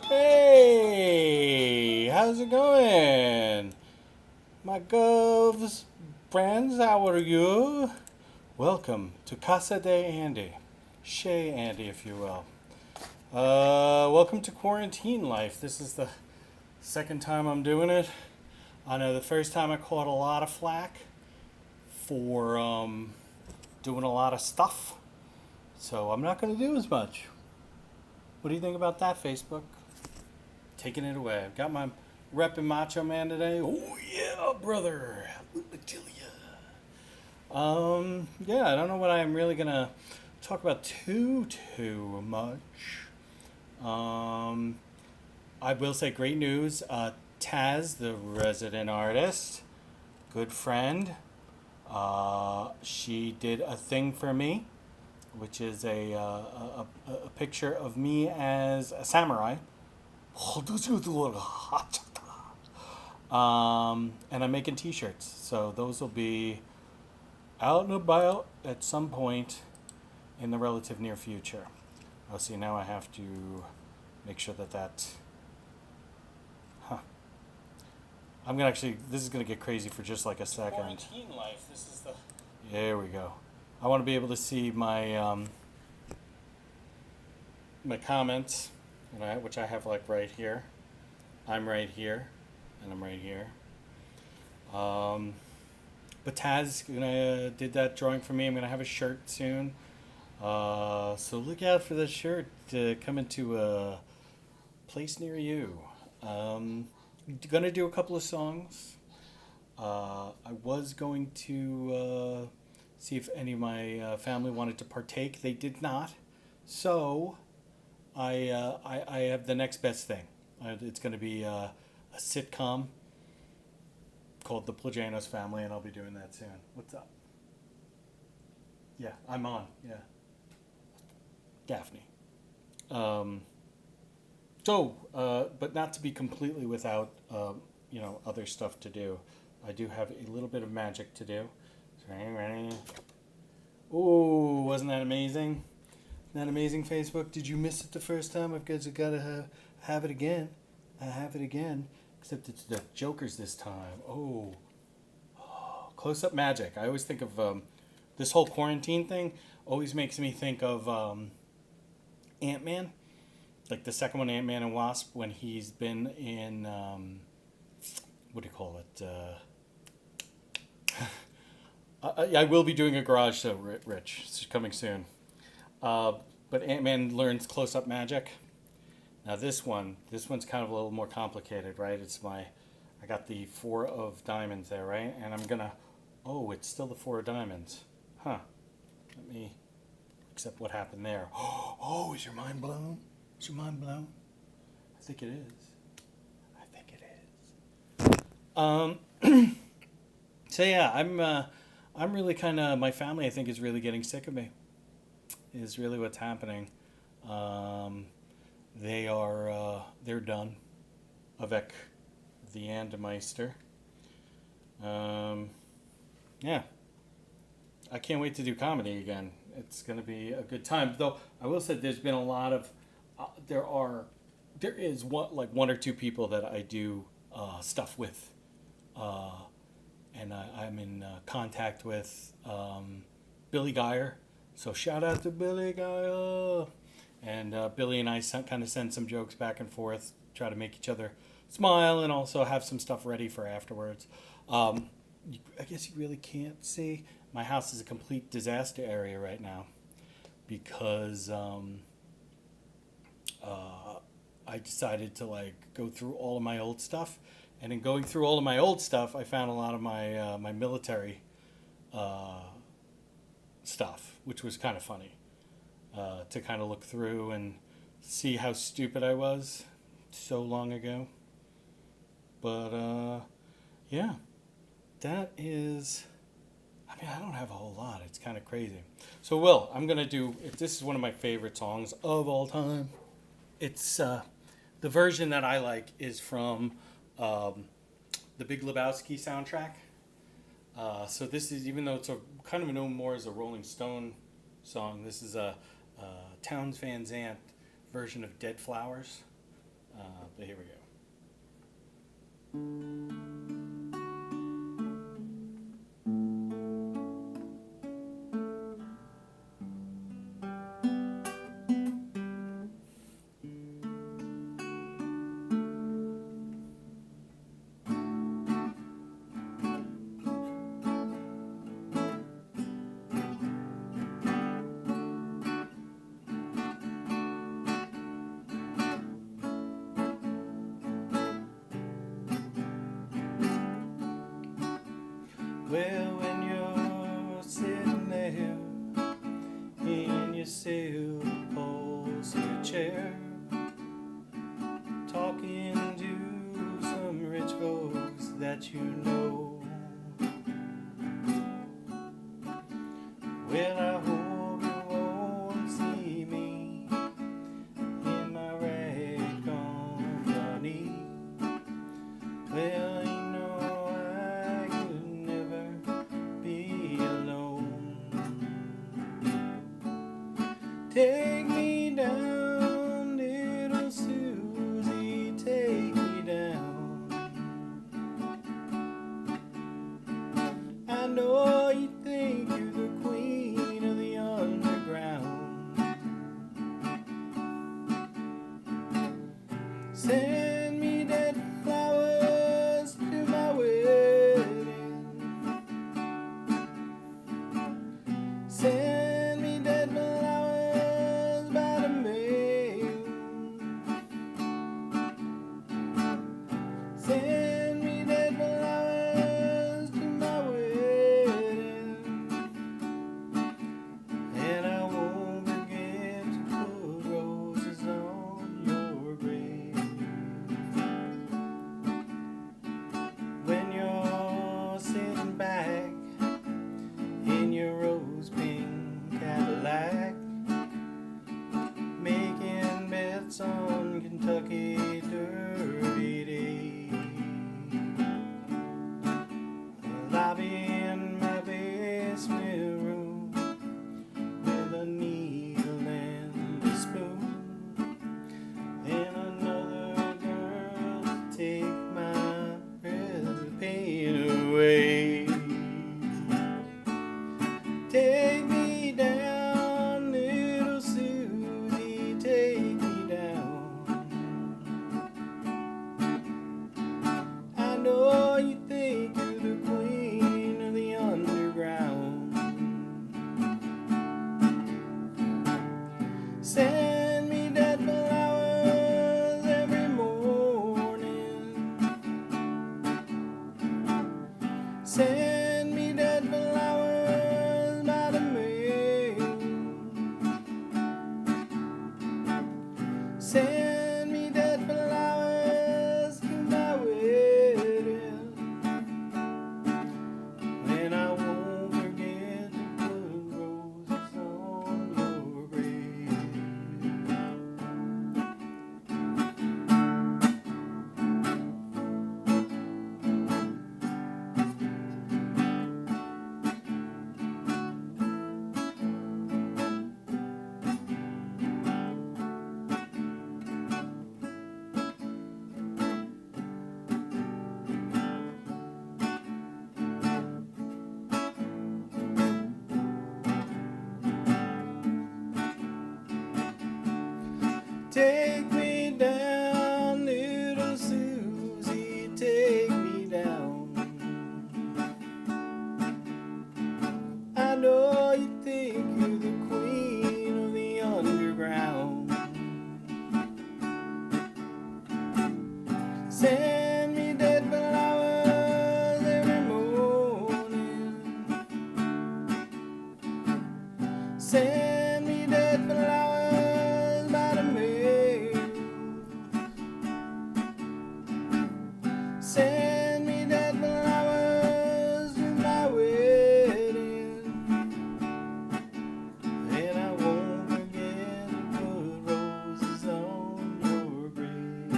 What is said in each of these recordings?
Hey, how's it going? My Govs friends, how are you? Welcome to Casa de Andy. Chez Andy, if you will. Welcome to Quarantine Life. This is the second time I'm doing it. I know the first time I caught a lot of flack for doing a lot of stuff. So I'm not going to do as much. What do you think about that, Facebook? Taking it away. I've got my reppin' Macho Man today. Oh yeah, brother. Yeah, I don't know what I'm really gonna talk about too much. Um, I will say great news. Taz, the resident artist, good friend, she did a thing for me, which is a picture of me as a samurai. And I'm making T-shirts, so those will be out and about at some point in the relative near future. Oh, see, now I have to make sure that. Huh. I'm gonna actually. This is gonna get crazy for just like a second. Quarantine life. This is the. There we go. I want to be able to see my my comments, which I have like right here. I'm right here, and I'm right here. But Taz did that drawing for me. I'm gonna have a shirt soon. So look out for that shirt to come into a place near you. Gonna do a couple of songs. I was going to see if any of my family wanted to partake. They did not. So I have the next best thing. It's going to be a sitcom called The Plagianos Family, and I'll be doing that soon. What's up? Yeah, I'm on. Yeah. Daphne. But not to be completely without, other stuff to do. I do have a little bit of magic to do. So, ready? Ooh, wasn't that amazing? Isn't that amazing, Facebook? Did you miss it the first time? I've got to have it again. I have it again. Except it's the Jokers this time. Oh, close-up magic. I always think of this whole quarantine thing always makes me think of Ant-Man. Like the second one, Ant-Man and Wasp, when he's been in, what do you call it? I will be doing a garage show, Rich. It's coming soon. But Ant-Man learns close-up magic. Now this one's kind of a little more complicated, right? I got the 4 of diamonds there, right? And I'm gonna, it's still the 4 of diamonds. Huh. Let me accept what happened there. Oh, is your mind blown? Is your mind blown? I think it is. So yeah, I'm really kind of, my family I think is really getting sick of me. Is really what's happening. They're done. Avec the Andemeister. Yeah. I can't wait to do comedy again. It's going to be a good time. Though I will say there's been a lot of, there is one or two people that I do stuff with. And I'm in contact with Billy Geyer. So shout out to Billy Geyer. And Billy and I kind of send some jokes back and forth, try to make each other smile, and also have some stuff ready for afterwards. I guess you really can't see. My house is a complete disaster area right now because I decided to go through all of my old stuff, and in going through all of my old stuff, I found a lot of my my military stuff, which was kind of funny. To kind of look through and see how stupid I was so long ago. But, yeah, that is, I don't have a whole lot. It's kind of crazy. So, Will, I'm going to do, this is one of my favorite songs of all time. It's, the version that I like is from the Big Lebowski soundtrack. So this is, even though it's kind of known more as a Rolling Stone song, this is a Townes Van Zandt version of Dead Flowers. But here we go. Well, when you're sitting there in your silver-upholstered chair, talking to some rich folks that you know, well, I hope you won't see me in my rag company. Well, you know I could never be alone. Take me down, little Susie, take me down. I know you think you're the queen of the underground. Send me dead flowers to my wedding. Send me dead flowers by the mail. Send me dead flowers to my wedding. And I won't forget to put roses on your grave. When you're sitting back in your rose pink Cadillac, making bets on Kentucky Derby Day, well, I'll be in my basement room with a needle and a spoon, and another girl to take my breath pain away. Take me down, little Susie, take me down. I know you think you're the queen of the underground. Send me dead flowers every morning. Send me dead flowers by the mail. Send me dead flowers to my wedding. And I won't forget to put roses on your grave. Take me down, little Susie, take me down. I know you think you're the queen of the underground. Send me dead flowers every morning. Send me dead flowers by the mail. Send me dead flowers to my wedding. And I won't forget to put roses on your grave.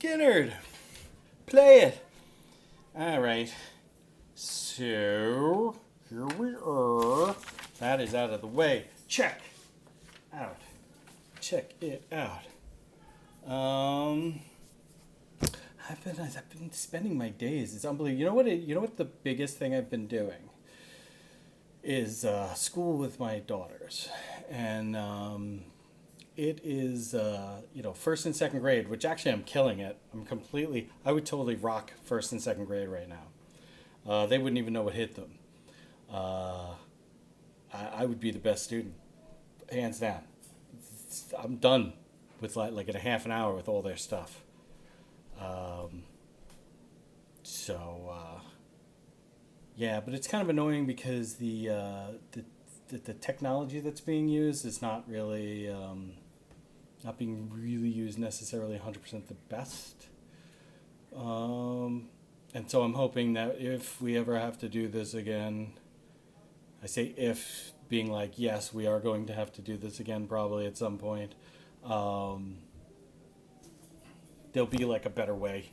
Skinnerd, play it. All right. So here we are. That is out of the way. Check out. Check it out. I've been spending my days. It's unbelievable. You know what the biggest thing I've been doing is school with my daughters, and it is first and second grade, which actually I'm killing it. I would totally rock first and second grade right now. They wouldn't even know what hit them. I would be the best student, hands down. I'm done with like in a half an hour with all their stuff. Yeah, but it's kind of annoying because the technology that's being used is not really not being really used necessarily 100% the best. And so I'm hoping that if we ever have to do this again, I say if, being like, yes, we are going to have to do this again probably at some point. There'll be like a better way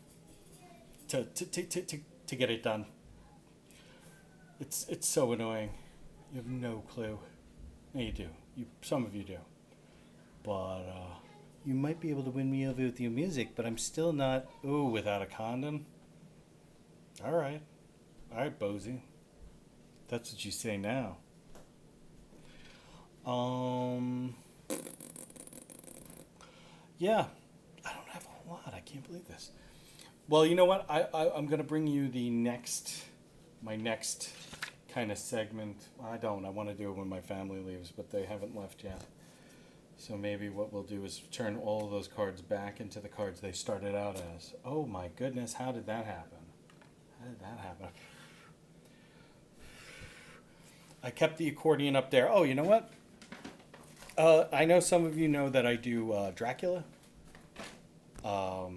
to get it done. It's so annoying. You have no clue. No, you do. Some of you do. But you might be able to win me over with your music, but I'm still not. Ooh, without a condom. All right, Bozy. That's what you say now. Yeah, I don't have a whole lot. I can't believe this. Well, you know what? I'm gonna bring you my next kind of segment. I want to do it when my family leaves, but they haven't left yet. So maybe what we'll do is turn all of those cards back into the cards they started out as. Oh my goodness, how did that happen? I kept the accordion up there. Oh, you know what? I know some of you know that I do Dracula. I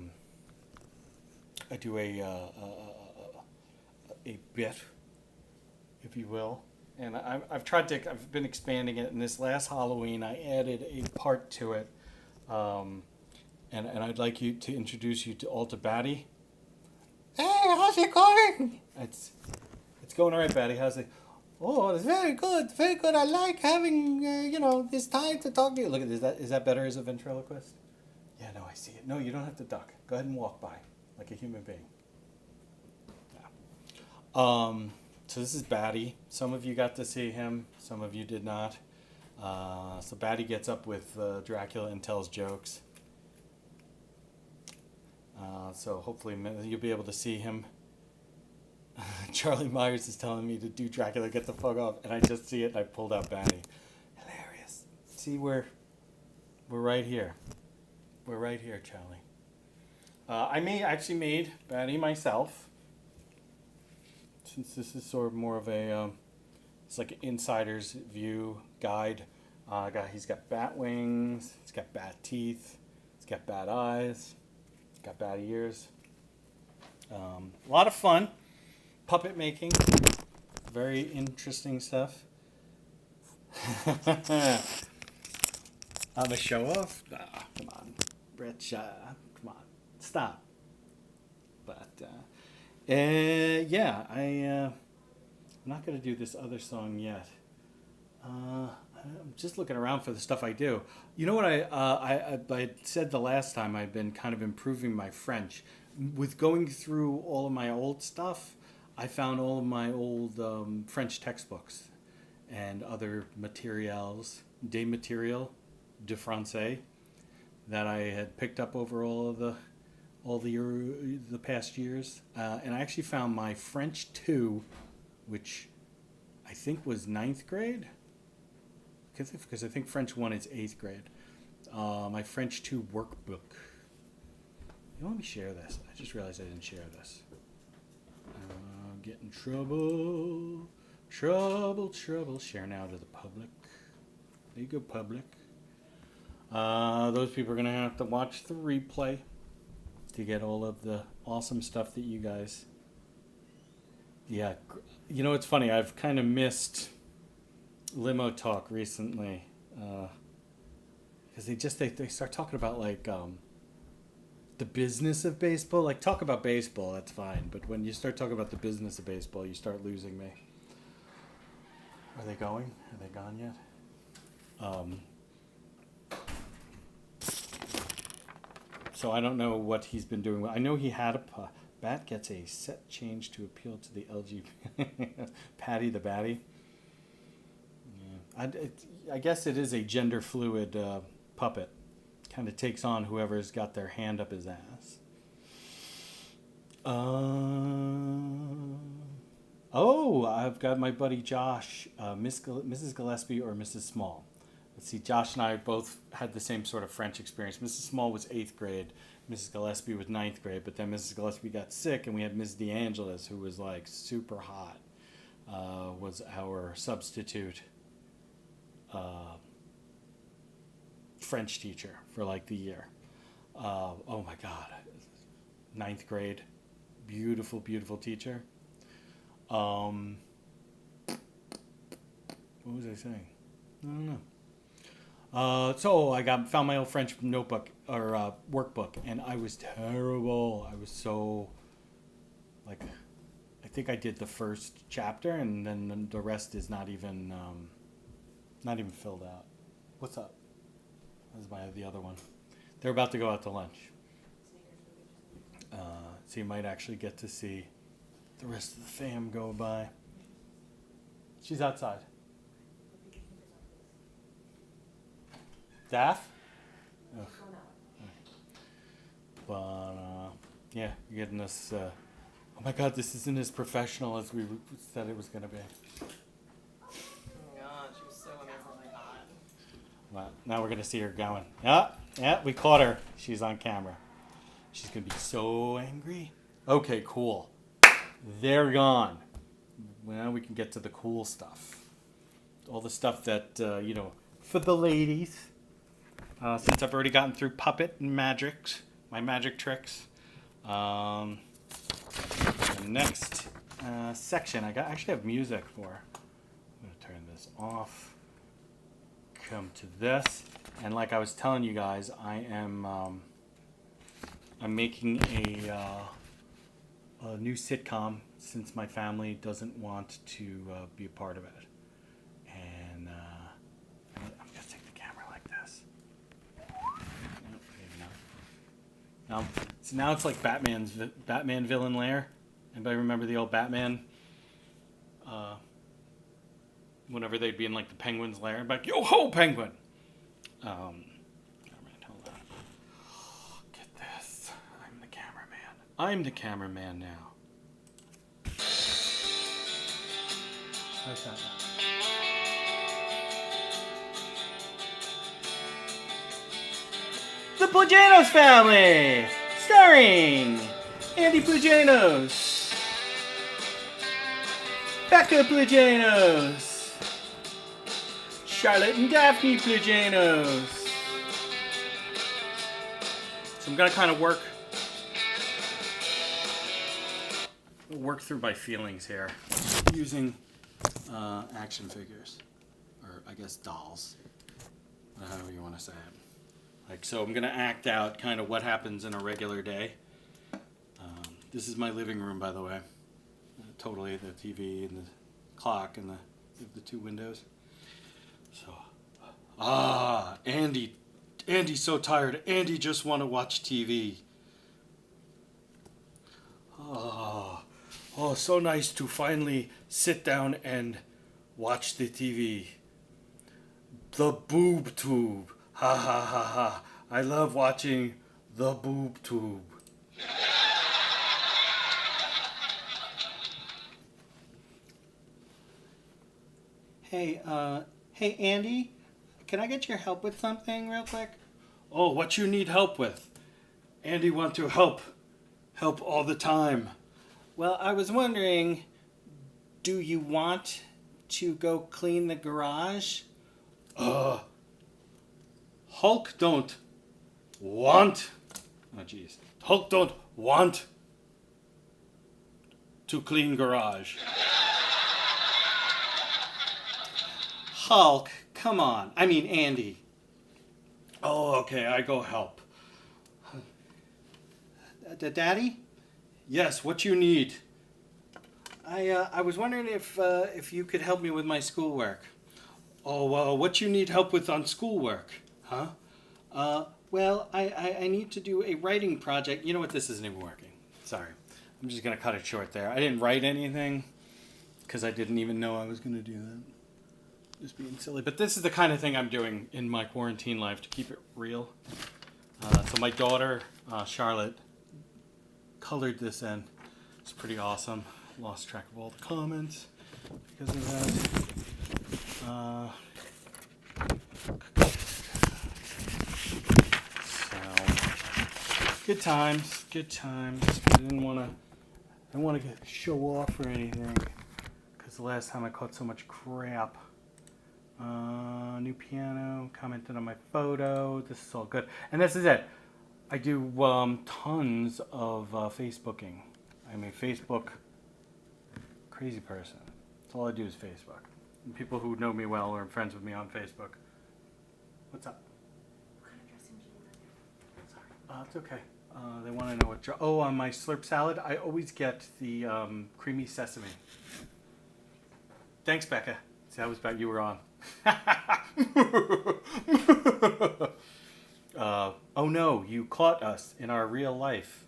do a bit, if you will, and I've been expanding it. And this last Halloween, I added a part to it, and I'd like to introduce you all to Batty. Hey, how's it going? It's going all right, Batty. How's it? Oh, it's very good, very good. I like having this time to talk to you. Look at this. Is that better as a ventriloquist? Yeah, no, I see it. No, you don't have to duck. Go ahead and walk by like a human being. Yeah. So this is Batty. Some of you got to see him. Some of you did not. So Batty gets up with Dracula and tells jokes. So hopefully you'll be able to see him. Charlie Myers is telling me to do Dracula, get the fuck off, and I just see it and I pulled out Batty. Hilarious. See, we're right here. We're right here, Charlie. I actually made Batty myself. Since this is sort of more of a, it's like an insider's view guide. He's got bat wings, he's got bat teeth, he's got bat eyes, he's got bat ears. A lot of fun. Puppet making. Very interesting stuff. I'm a show off? Come on. Rich, come on. Stop. But, yeah, I'm not going to do this other song yet. I'm just looking around for the stuff I do. You know what I said the last time, I've been kind of improving my French. With going through all of my old stuff, I found all of my old French textbooks and other materials, des matériaux de français, that I had picked up over all the past years, and I actually found my French 2, which I think was 9th grade, because I think French 1 is 8th grade. My French 2 workbook. You want me to share this? I just realized I didn't share this. Get in trouble. Share now to the public. There you go, public. Those people are going to have to watch the replay to get all of the awesome stuff that you guys... Yeah, you know, it's funny. I've kind of missed limo talk recently. Because they start talking about, like, the business of baseball, like talk about baseball, that's fine. But when you start talking about the business of baseball, you start losing me. Are they going? Are they gone yet? So I don't know what he's been doing. I know he had Bat gets a set change to appeal to the LGBT. Patty the Batty. Yeah. I guess it is a gender fluid puppet. Kind of takes on whoever's got their hand up his ass. Oh, I've got my buddy Josh, Mrs. Gillespie or Mrs. Small. Let's see, Josh and I both had the same sort of French experience. Mrs. Small was 8th grade. Mrs. Gillespie was 9th grade. But then Mrs. Gillespie got sick, and we had Ms. DeAngelis, who was like super hot, was our substitute French teacher for like the year. Oh my God. 9th grade. Beautiful, beautiful teacher. What was I saying? I don't know. So I found my old French notebook or workbook, and I was terrible. I was so like, I think I did the first chapter, and then the rest is not even filled out. What's up? That's the other one. They're about to go out to lunch. So you might actually get to see the rest of the fam go by. She's outside. Daff? Oh. But, yeah, you're getting this. Oh my God, this isn't as professional as we said it was going to be. Oh my God, she was so amazingly hot. Well, now we're going to see her going. Yeah, we caught her. She's on camera. She's going to be so angry. Okay, cool. They're gone. Well, we can get to the cool stuff. All the stuff that, for the ladies. Since I've already gotten through puppet and my magic tricks. The next section, I actually have music for. I'm going to turn this off. Come to this. And like I was telling you guys, I'm making a new sitcom since my family doesn't want to be a part of it. And I'm going to take the camera like this. So now it's like Batman villain lair. Anybody remember the old Batman? Whenever they'd be in like the Penguin's lair, I'd be like, yo ho, Penguin! Hold on. Get this. I'm the cameraman. I'm the cameraman now. How's that now? The Pujanos Family! Starring Andy Pujanos, Becca Pujanos, Charlotte and Daphne Pujanos. So I'm going to kind of work through my feelings here using action figures, or I guess dolls, however you want to say it. So I'm going to act out kind of what happens in a regular day. This is my living room, by the way. Totally the TV and the clock and the two windows. So, Andy's so tired. Andy just want to watch TV. Oh, so nice to finally sit down and watch the TV. The boob tube. Ha ha ha ha. I love watching the boob tube. Hey, Andy, can I get your help with something real quick? Oh, what you need help with? Andy want to help all the time. Well, I was wondering, do you want to go clean the garage? Hulk don't want. Oh, jeez. Hulk don't want to clean garage. Hulk, come on. I mean, Andy. Oh, okay, I go help. Daddy? Yes, what you need? I was wondering if you could help me with my schoolwork. Oh, what you need help with on schoolwork? Huh? Well, I need to do a writing project. You know what? This isn't even working. Sorry. I'm just going to cut it short there. I didn't write anything because I didn't even know I was going to do that. Just being silly. But this is the kind of thing I'm doing in my quarantine life to keep it real. So my daughter, Charlotte, colored this in. It's pretty awesome. Lost track of all the comments because of that. So, good times, good times. I didn't want to show off or anything because the last time I caught so much crap. New piano, commented on my photo. This is all good. And this is it. I do tons of Facebooking. I'm a Facebook crazy person. That's all I do is Facebook. And people who know me well or are friends with me on Facebook. What's up? What kind of dressing do you want? Sorry. It's okay. They want to know what... on my slurp salad, I always get the creamy sesame. Thanks, Becca. See, that was about you were on. Oh no, you caught us in our real life.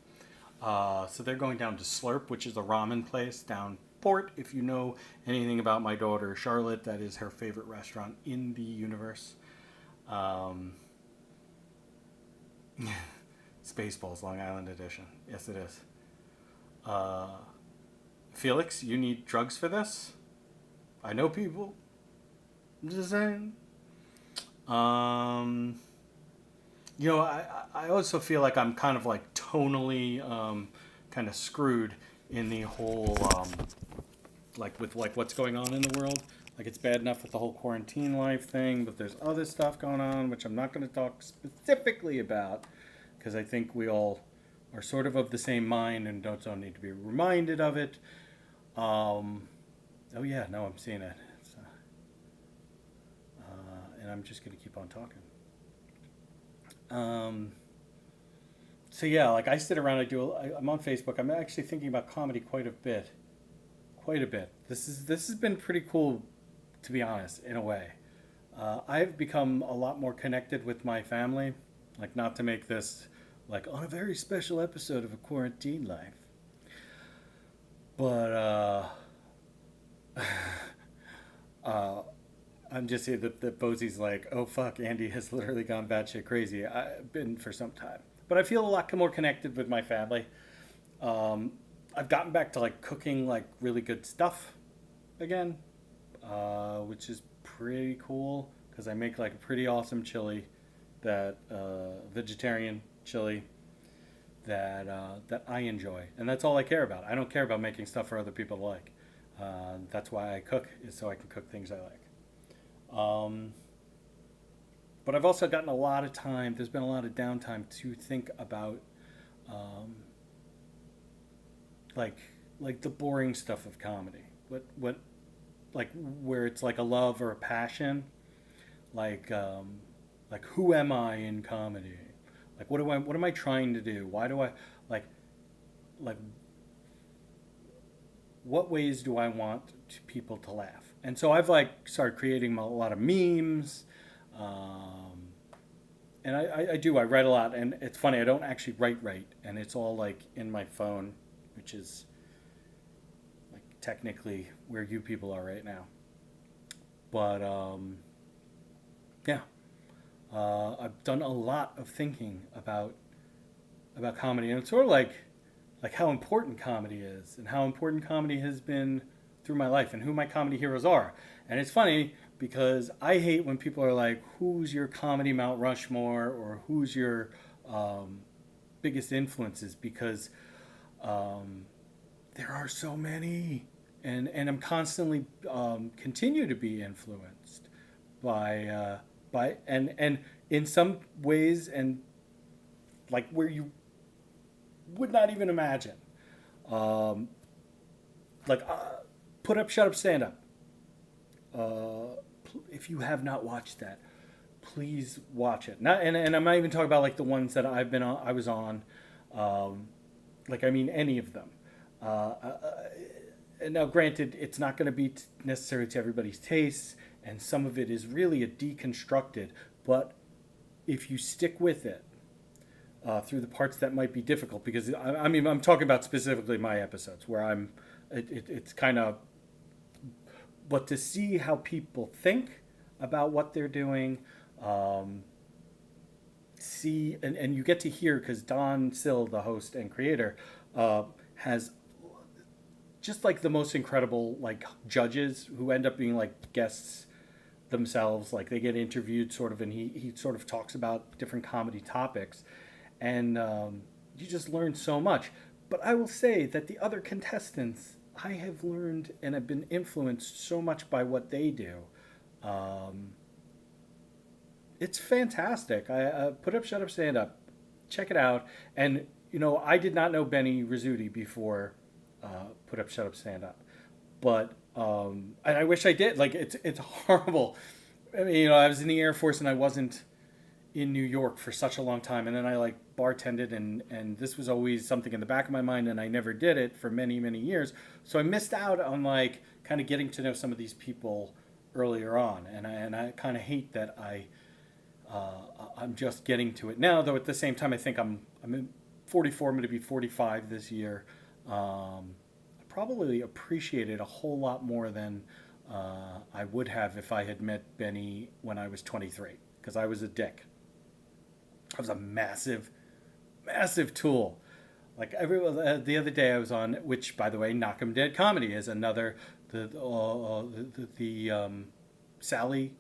So they're going down to Slurp, which is a ramen place down Port. If you know anything about my daughter Charlotte, that is her favorite restaurant in the universe. Spaceballs, Long Island edition. Yes, it is. Felix, you need drugs for this? I know people. I'm just saying. You know, I also feel like I'm kind of like tonally kind of screwed in the whole like with like what's going on in the world. Like it's bad enough with the whole quarantine life thing, but there's other stuff going on which I'm not going to talk specifically about because I think we all are sort of the same mind and don't need to be reminded of it. Oh yeah, no, I'm seeing it. And I'm just going to keep on talking. So yeah, like I sit around, I'm on Facebook. I'm actually thinking about comedy quite a bit. This has been pretty cool, to be honest, in a way. I've become a lot more connected with my family. Like not to make this like on a very special episode of A Quarantine Life. But, I'm just here that Bosie's like, oh fuck, Andy has literally gone batshit crazy. I've been for some time. But I feel a lot more connected with my family. I've gotten back to like cooking like really good stuff again, which is pretty cool because I make like a pretty awesome chili, that vegetarian chili that I enjoy. And that's all I care about. I don't care about making stuff for other people to like. That's why I cook, is so I can cook things I like. But I've also gotten a lot of time, there's been a lot of downtime to think about like the boring stuff of comedy. What like where it's like a love or a passion. Like who am I in comedy? Like what am I trying to do? Why do I like what ways do I want people to laugh? And so I've like started creating a lot of memes, and I write a lot, and it's funny, I don't actually write, and it's all like in my phone, which is like technically where you people are right now. But yeah, I've done a lot of thinking about comedy, and it's sort of like how important comedy is, and how important comedy has been through my life, and who my comedy heroes are. And it's funny because I hate when people are like, who's your comedy Mount Rushmore, or who's your biggest influences, because there are so many, and I'm constantly continue to be influenced by and in some ways, and like where you would not even imagine. Put Up, Shut Up, Stand Up. If you have not watched that, please watch it. And I'm not even talking about like the ones that I was on. Like, I mean, any of them. And now, granted, it's not going to be necessary to everybody's tastes, and some of it is really a deconstructed. But if you stick with it through the parts that might be difficult, because I mean, I'm talking about specifically my episodes where it's kind of, but to see how people think about what they're doing, see, and you get to hear, because Don Sill, the host and creator, has just like the most incredible like judges who end up being like guests themselves. Like they get interviewed sort of, and he sort of talks about different comedy topics, and you just learn so much. But I will say that the other contestants, I have learned and have been influenced so much by what they do. It's fantastic. I Put Up, Shut Up, Stand Up. Check it out. And you know, I did not know Benny Rizzuti before Put Up, Shut Up, Stand Up, but and I wish I did. Like it's horrible. I mean, you know, I was in the Air Force and I wasn't in New York for such a long time, and then I like bartended, and this was always something in the back of my mind, and I never did it for many years. So I missed out on like kind of getting to know some of these people earlier on, and I kind of hate that I'm just getting to it now. Though at the same time, I think I'm 44. I'm going to be 45 this year. I probably appreciate it a whole lot more than I would have if I had met Benny when I was 23, because I was a dick. I was a massive tool. Like the other day I was on, which by the way, Knock 'Em Dead Comedy is another the Sally,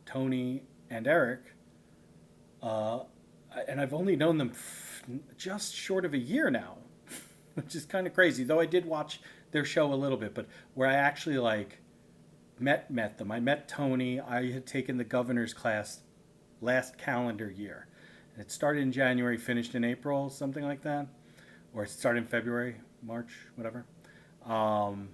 Tony, and Eric, and I've only known them just short of a year now, which is kind of crazy. Though I did watch their show a little bit, but where I actually like met them. I met Tony. I had taken the governor's class last calendar year. And it started in January, finished in April, something like that. Or it started in February, March, whatever. And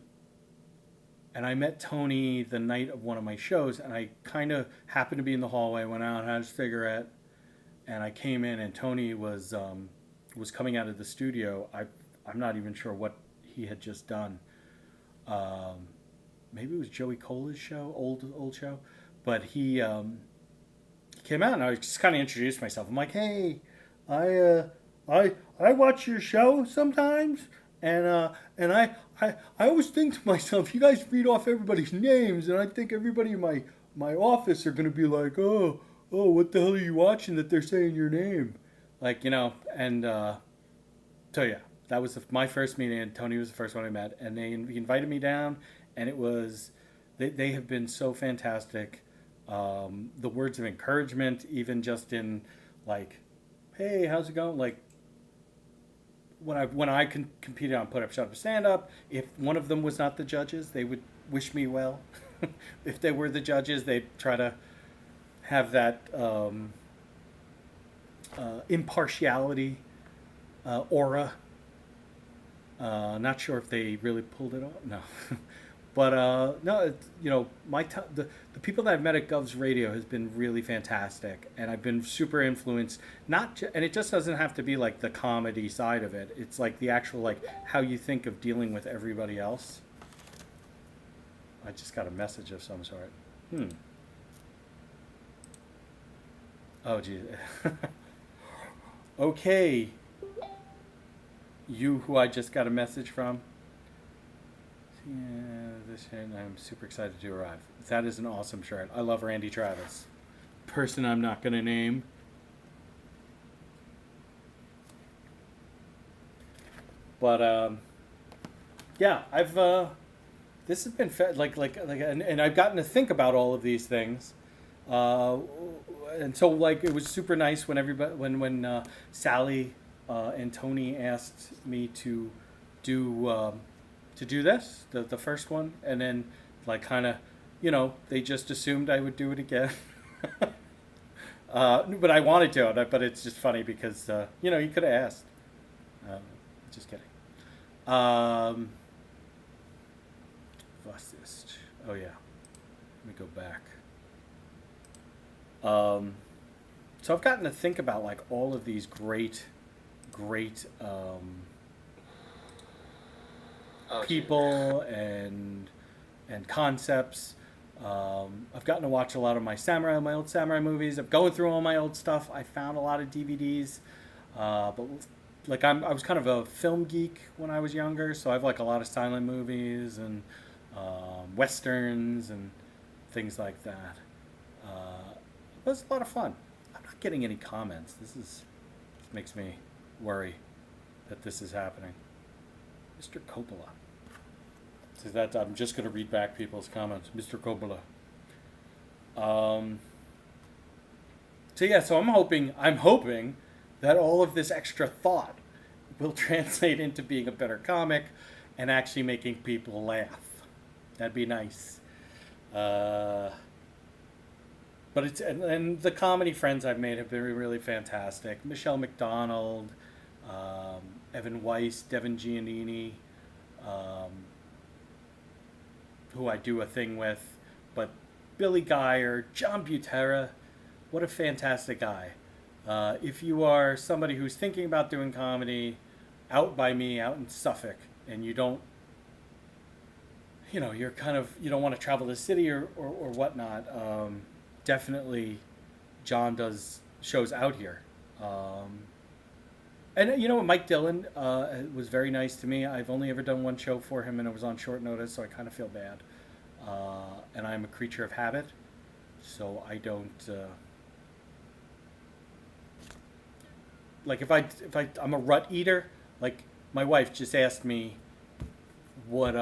I met Tony the night of one of my shows, and I kind of happened to be in the hallway, went out, had a cigarette, and I came in, and Tony was coming out of the studio. I'm not even sure what he had just done. Maybe it was Joey Cola's show, old show, but he came out, and I just kind of introduced myself. I'm like, hey, I watch your show sometimes, and I always think to myself, you guys read off everybody's names, and I think everybody in my office are gonna be like, oh, what the hell are you watching that they're saying your name, like, you know, and so yeah, that was my first meeting, and Tony was the first one I met, and they invited me down, and it was they have been so fantastic. The words of encouragement, even just in like, hey, how's it going? Like when I competed on Put Up, Shut Up, Stand Up, if one of them was not the judges, they would wish me well. If they were the judges, they'd try to have that impartiality aura. Not sure if they really pulled it off. No. But no, you know, the people that I've met at GovsRadio has been really fantastic, and I've been super influenced. And it just doesn't have to be like the comedy side of it. It's like the actual like how you think of dealing with everybody else. I just got a message of some sort. Oh geez. Okay. You who I just got a message from. Yeah, this shirt, I'm super excited to arrive. That is an awesome shirt. I love Randy Travis. Person I'm not going to name. But yeah, I've this has been and I've gotten to think about all of these things. And so like it was super nice when when Sally and Tony asked me to do this, the first one, and then like kind of, you know, they just assumed I would do it again. But I wanted to, but it's just funny because, you know, you could have asked. Just kidding. What's this? Oh yeah. Let me go back. So I've gotten to think about like all of these great people and concepts. I've gotten to watch a lot of my old samurai movies. I'm going through all my old stuff. I found a lot of DVDs, but like I was kind of a film geek when I was younger, so I've like a lot of silent movies and westerns and things like that. It was a lot of fun. I'm not getting any comments. This makes me worry that this is happening. Mr. Coppola. So that I'm just going to read back people's comments. Mr. Coppola. So yeah, so I'm hoping that all of this extra thought will translate into being a better comic and actually making people laugh. That'd be nice. But and the comedy friends I've made have been really fantastic. Michelle McDonald, Evan Weiss, Devin Giannini, who I do a thing with, but Billy Geyer, John Butera, what a fantastic guy. If you are somebody who's thinking about doing comedy out by me, out in Suffolk, and you don't, you're you don't want to travel the city or whatnot, definitely John does shows out here. And Mike Dillon was very nice to me. I've only ever done one show for him, and it was on short notice, so I kind of feel bad. And I'm a creature of habit, so I don't like if I'm a rut eater. Like my wife just asked me what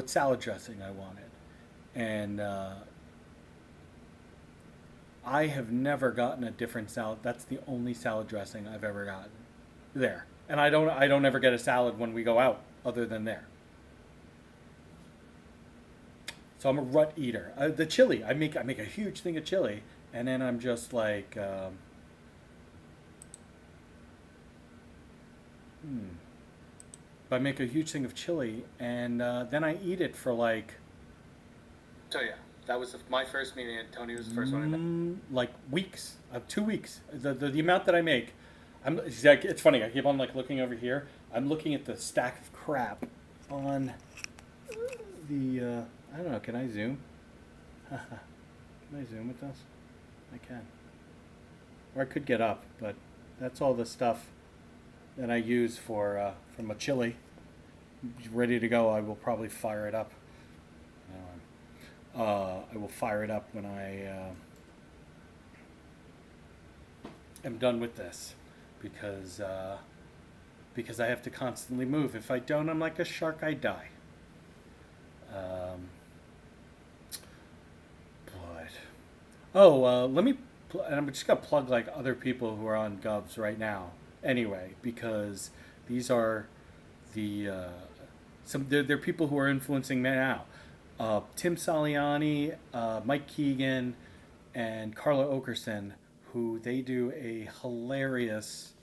salad dressing I wanted, and I have never gotten a different salad. That's the only salad dressing I've ever gotten there. And I don't ever get a salad when we go out other than there. So I'm a rut eater. The chili, I make a huge thing of chili, and then I'm just like, I make a huge thing of chili, and then I eat it for like. So yeah, that was my first meeting, and Tony was the first one. Like weeks, 2 weeks. The amount that I make, it's funny. I keep on like looking over here. I'm looking at the stack of crap on the. I don't know. Can I zoom? Can I zoom with this? I can. Or I could get up, but that's all the stuff that I use for from a chili. Ready to go. I will probably fire it up. I will fire it up when I am done with this, because I have to constantly move. If I don't, I'm like a shark. I die. Let me. And I'm just gonna plug like other people who are on Govs right now. Anyway, because these are the they're people who are influencing me now. Tim Saliani, Mike Keegan, and Carla Okerson, who they do a hilarious.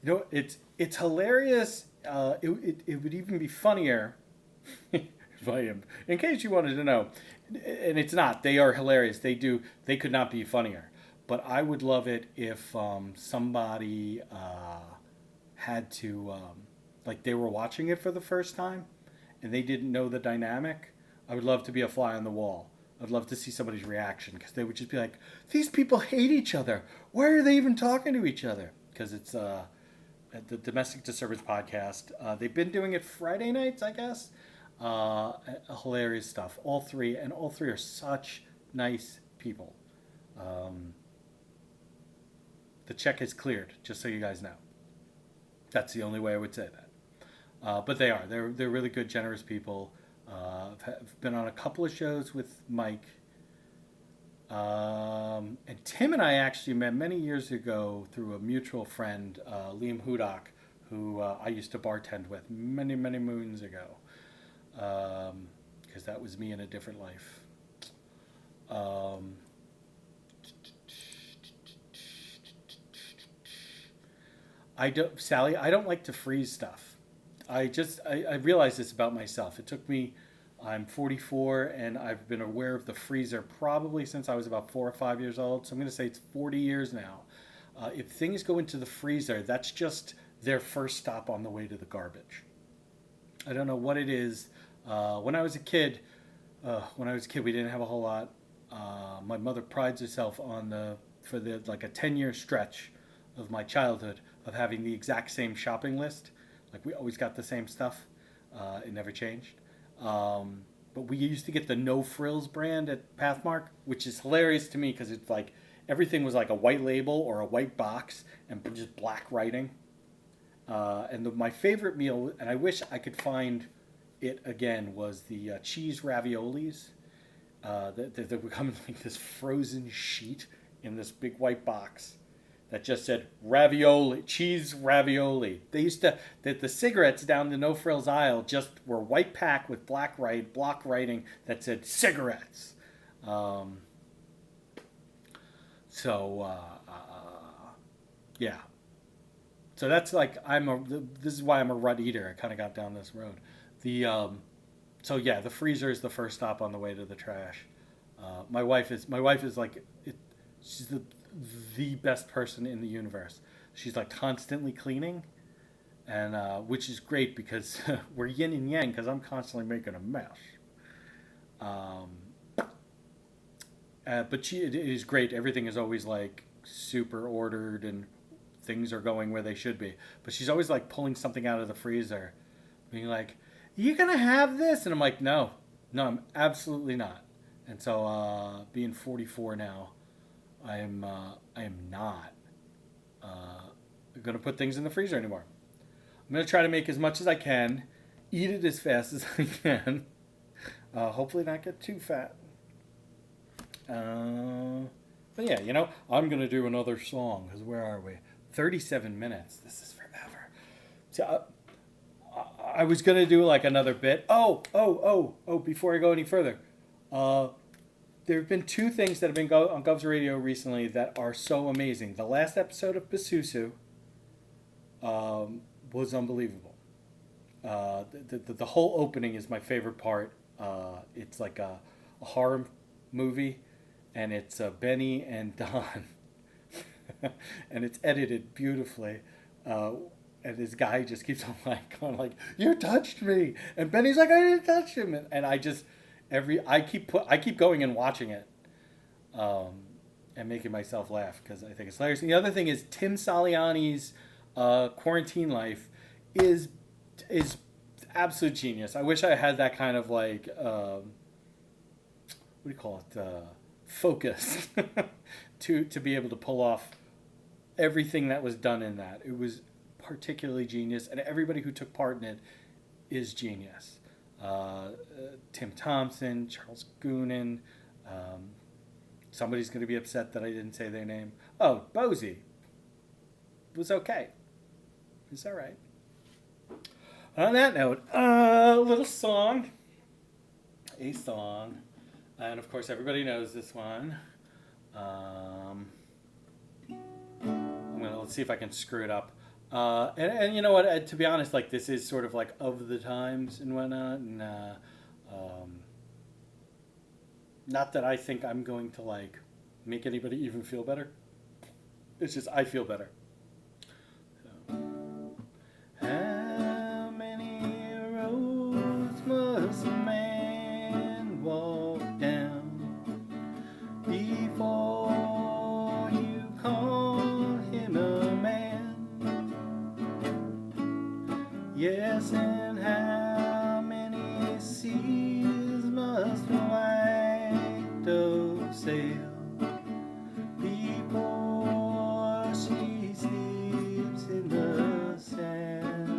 It's hilarious. It would even be funnier. In case you wanted to know, and it's not. They are hilarious. They could not be funnier. But I would love it if somebody had to, like they were watching it for the first time and they didn't know the dynamic. I would love to be a fly on the wall. I'd love to see somebody's reaction, because they would just be like, these people hate each other. Why are they even talking to each other? Because it's the Domestic Disturbance podcast. They've been doing it Friday nights, I guess. Hilarious stuff. All three are such nice people. The check is cleared, just so you guys know. That's the only way I would say that. But they are. They're really good, generous people. I've been on a couple of shows with Mike. And Tim and I actually met many years ago through a mutual friend, Liam Hudak, who I used to bartend with many, many moons ago. Because that was me in a different life. Sally, I don't like to freeze stuff. I realized this about myself. It took me, I'm 44, and I've been aware of the freezer probably since I was about 4 or 5 years old. So I'm going to say it's 40 years now. If things go into the freezer, that's just their first stop on the way to the garbage. I don't know what it is. When I was a kid, we didn't have a whole lot. My mother prides herself on for the like a 10-year stretch of my childhood of having the exact same shopping list. Like we always got the same stuff. It never changed. But we used to get the No Frills brand at Pathmark, which is hilarious to me because it's like everything was like a white label or a white box and just black writing. My favorite meal, and I wish I could find it again, was the cheese raviolis. That would come in like this frozen sheet in this big white box that just said ravioli, cheese ravioli. They used to, the cigarettes down the No Frills aisle just were white pack with block writing that said cigarettes. Yeah. So that's like this is why I'm a rut eater. I kind of got down this road. The freezer is the first stop on the way to the trash. My wife is like she's the best person in the universe. She's like constantly cleaning, and which is great because we're yin and yang because I'm constantly making a mess. But it is great. Everything is always like super ordered and things are going where they should be. But she's always like pulling something out of the freezer, being like, "You gonna have this?" And I'm like, "No, I'm absolutely not." And so, being 44 now, I am not gonna put things in the freezer anymore. I'm gonna try to make as much as I can, eat it as fast as I can. Hopefully, not get too fat. But yeah, I'm gonna do another song. Cause where are we? 37 minutes. This is forever. So I was gonna do like another bit. Oh! Before I go any further, there have been two things that have been on GovsRadio recently that are so amazing. The last episode of Basusu was unbelievable. The whole opening is my favorite part. It's like a horror movie, and it's Benny and Don, and it's edited beautifully. And this guy just keeps on going like, "You touched me," and Benny's like, "I didn't touch him," and I just I keep going and watching it, and making myself laugh because I think it's hilarious. And the other thing is Tim Saliani's quarantine life is absolute genius. I wish I had that kind of like what do you call it, focus to be able to pull off everything that was done in that. It was particularly genius, and everybody who took part in it is genius. Tim Thompson, Charles Goonan. Somebody's going to be upset that I didn't say their name. Oh, Bozy was okay. It's all right. On that note, a little song. A song. And of course, everybody knows this one. Let's see if I can screw it up. And you know what? To be honest, like this is sort of like of the times and whatnot. And not that I think I'm going to like make anybody even feel better. It's just I feel better. So. How many roads must a man walk down before you call him a man? Yes, and how many seas must a white dove sail before she sleeps in the sand?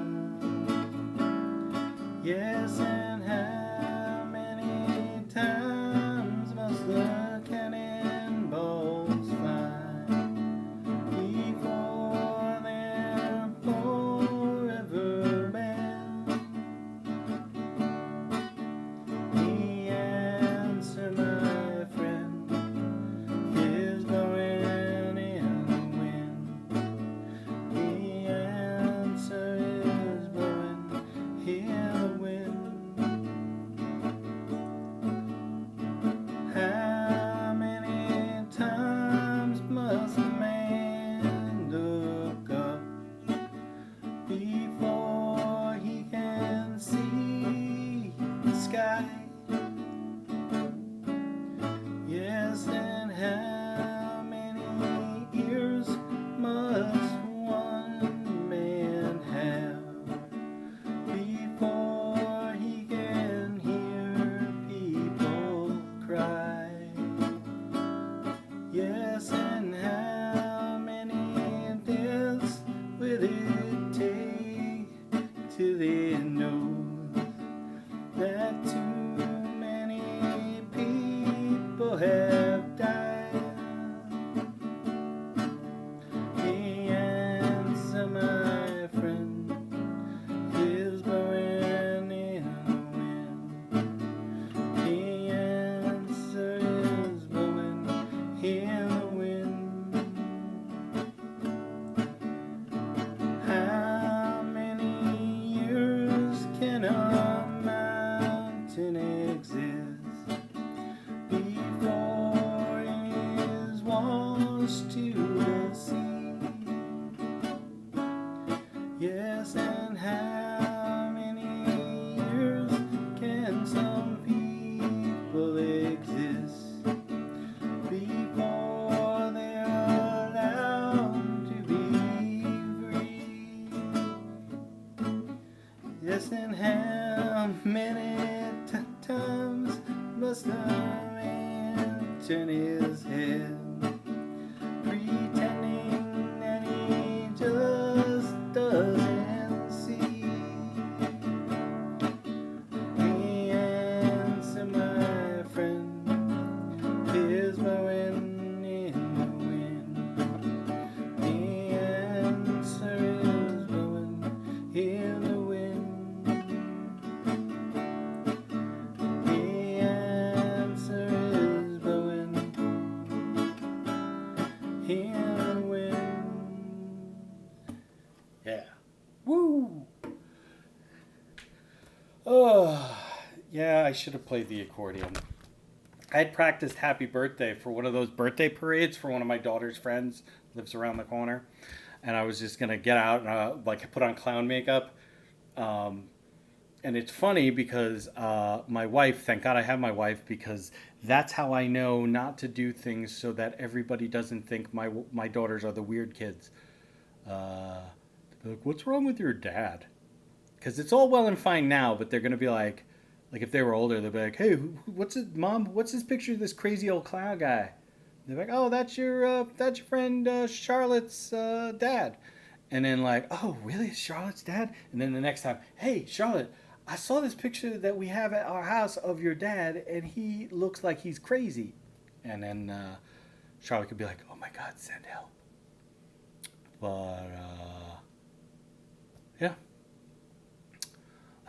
Yes, and how many times must the cannonballs fly before they're forever banned? The answer, my friend, is blowing in the wind. The answer is blowing in the wind. Yes, and how many years can some people exist before they're allowed to be free? Yes, and how many times must a man turn his head, pretending that he just doesn't see? The answer, my friend, is blowing in the wind. The answer is blowing in the wind. The answer is blowing in the wind. Yeah. Woo! Oh, yeah, I should have played the accordion. I had practiced Happy Birthday for one of those birthday parades for one of my daughter's friends, lives around the corner. And I was just going to get out and like put on clown makeup. And it's funny because my wife, thank God I have my wife, because that's how I know not to do things so that everybody doesn't think my daughters are the weird kids. Like, what's wrong with your dad? Because it's all well and fine now, but they're going to be like if they were older, they'll be like, hey, what's it, Mom? What's this picture of this crazy old clown guy? They're like, oh, that's your friend Charlotte's dad. And then like, oh, really? It's Charlotte's dad? And then the next time, hey, Charlotte, I saw this picture that we have at our house of your dad, and he looks like he's crazy. And then Charlotte could be like, oh my God, send help. But yeah.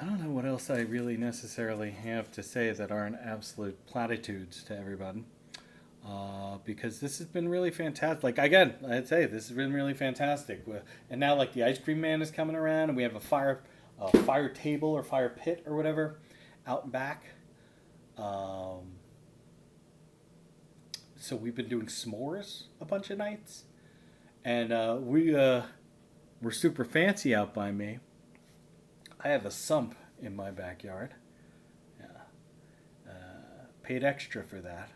I don't know what else I really necessarily have to say that aren't absolute platitudes to everybody. Because this has been really fantastic. Like, again, I'd say this has been really fantastic. And now, like, the ice cream man is coming around, and we have a fire table or fire pit or whatever out and back. So we've been doing s'mores a bunch of nights. And we're super fancy out by me. I have a sump in my backyard. Yeah. Paid extra for that.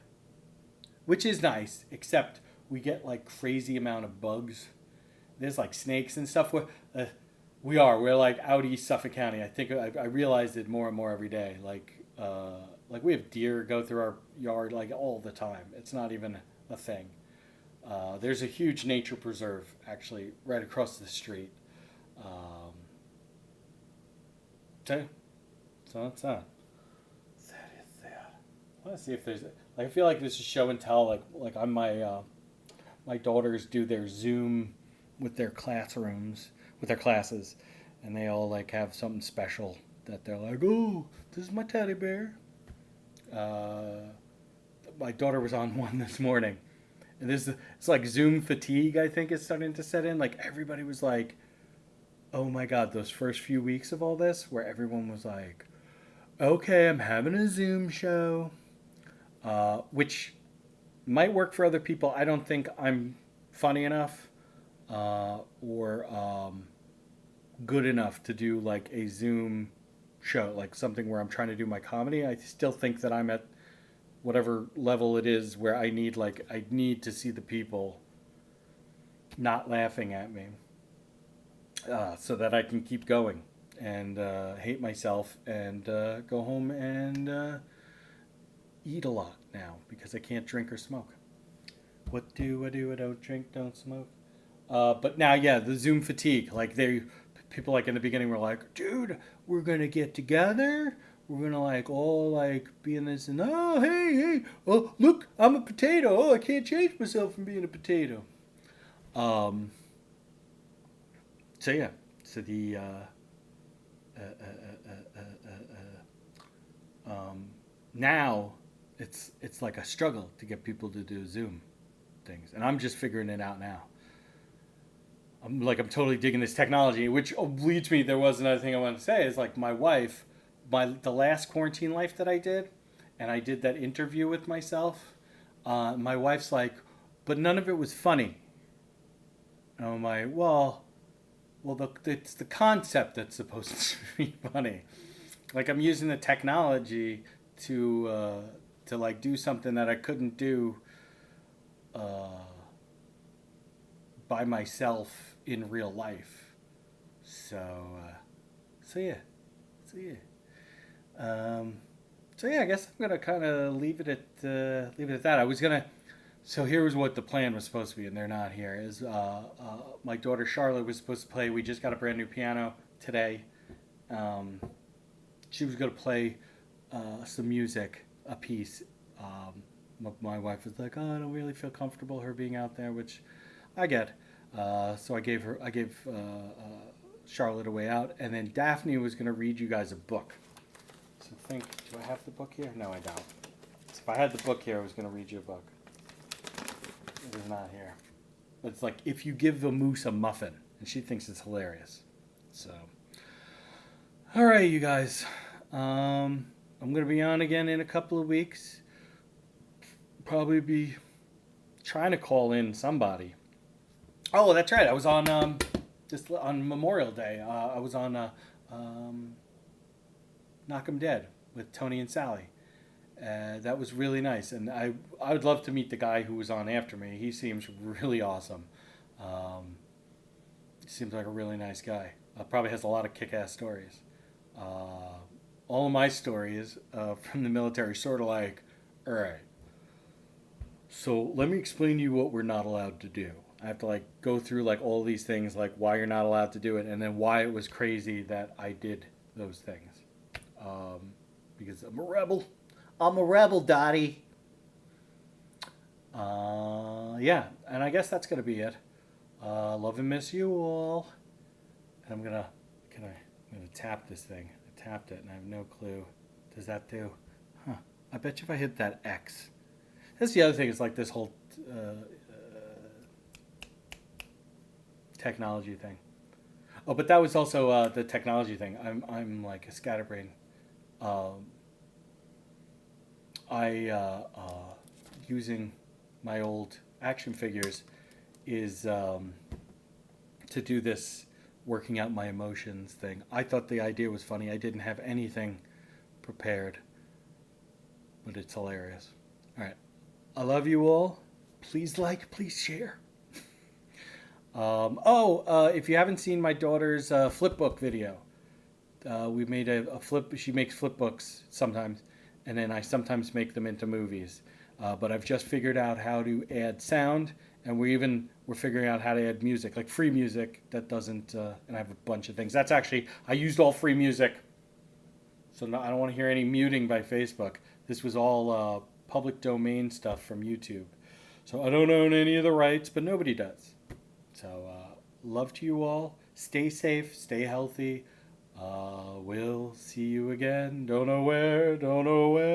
Which is nice, except we get like crazy amount of bugs. There's like snakes and stuff. We're like out East Suffolk County. I think I realized it more and more every day. Like we have deer go through our yard like all the time. It's not even a thing. There's a huge nature preserve actually right across the street. So that's that. That is that. I want to see if there's I feel like this is show and tell. Like on my daughters do their Zoom with their classrooms with their classes, and they all like have something special that they're like, oh, this is my teddy bear. My daughter was on one this morning, and it's like Zoom fatigue. I think is starting to set in. Like everybody was like, oh my God, those first few weeks of all this, where everyone was like, okay, I'm having a Zoom show, which might work for other people. I don't think I'm funny enough or good enough to do like a Zoom show, like something where I'm trying to do my comedy. I still think that I'm at whatever level it is where I need to see the people not laughing at me. So that I can keep going and hate myself and go home and eat a lot now because I can't drink or smoke. What do? I don't drink, don't smoke. But now, yeah, the Zoom fatigue. Like people like in the beginning were like, dude, we're gonna get together. We're gonna like all like be in this and oh hey oh look, I'm a potato. Oh, I can't change myself from being a potato. So yeah, so the now it's like a struggle to get people to do Zoom things, and I'm just figuring it out now. I'm totally digging this technology, which leads me. There was another thing I wanted to say is like my wife, the last quarantine life that I did, and I did that interview with myself. My wife's like, but none of it was funny. And I'm like, well, well, it's the concept that's supposed to be funny. Like I'm using the technology to like do something that I couldn't do uh, by myself in real life. So so yeah, so yeah. So yeah, I guess I'm gonna kind of leave it at that. I was gonna. So here was what the plan was supposed to be, and they're not here. Is my daughter Charlotte was supposed to play. We just got a brand new piano today. Um, she was gonna play some music, a piece. My wife was like, "Oh, I don't really feel comfortable her being out there," which I get. So I gave Charlotte a way out, and then Daphne was gonna read you guys a book. So do I have the book here? No, I don't. So if I had the book here, I was gonna read you a book. It is not here. But it's like if you give the moose a muffin, and she thinks it's hilarious. So, all right, you guys. I'm gonna be on again in a couple of weeks. Probably be trying to call in somebody. Oh, that's right. I was on just on Memorial Day. I was on Knock 'Em Dead with Tony and Sally. That was really nice, and I would love to meet the guy who was on after me. He seems really awesome. He seems like a really nice guy. Probably has a lot of kick-ass stories. All of my stories from the military sort of like, all right. So let me explain to you what we're not allowed to do. I have to like go through like all these things, like why you're not allowed to do it, and then why it was crazy that I did those things. Because I'm a rebel. I'm a rebel, Dottie. Yeah, and I guess that's gonna be it. Love and miss you all. And I'm gonna tap this thing. I tapped it and I have no clue. Does that do? Huh. I bet you if I hit that X. That's the other thing. Is like this whole technology thing. Oh, but that was also the technology thing. I'm like a scatterbrain. Using my old action figures is to do this working out my emotions thing. I thought the idea was funny. I didn't have anything prepared, but it's hilarious. All right. I love you all. Please like, please share. If you haven't seen my daughter's flipbook video, we made a flip. She makes flipbooks sometimes, and then I sometimes make them into movies. But I've just figured out how to add sound, and we're figuring out how to add music, like free music that doesn't. And I have a bunch of things. That's actually I used all free music, so no, I don't want to hear any muting by Facebook. This was all public domain stuff from YouTube, so I don't own any of the rights, but nobody does. So love to you all. Stay safe. Stay healthy. We'll see you again. Don't know where. Don't know when.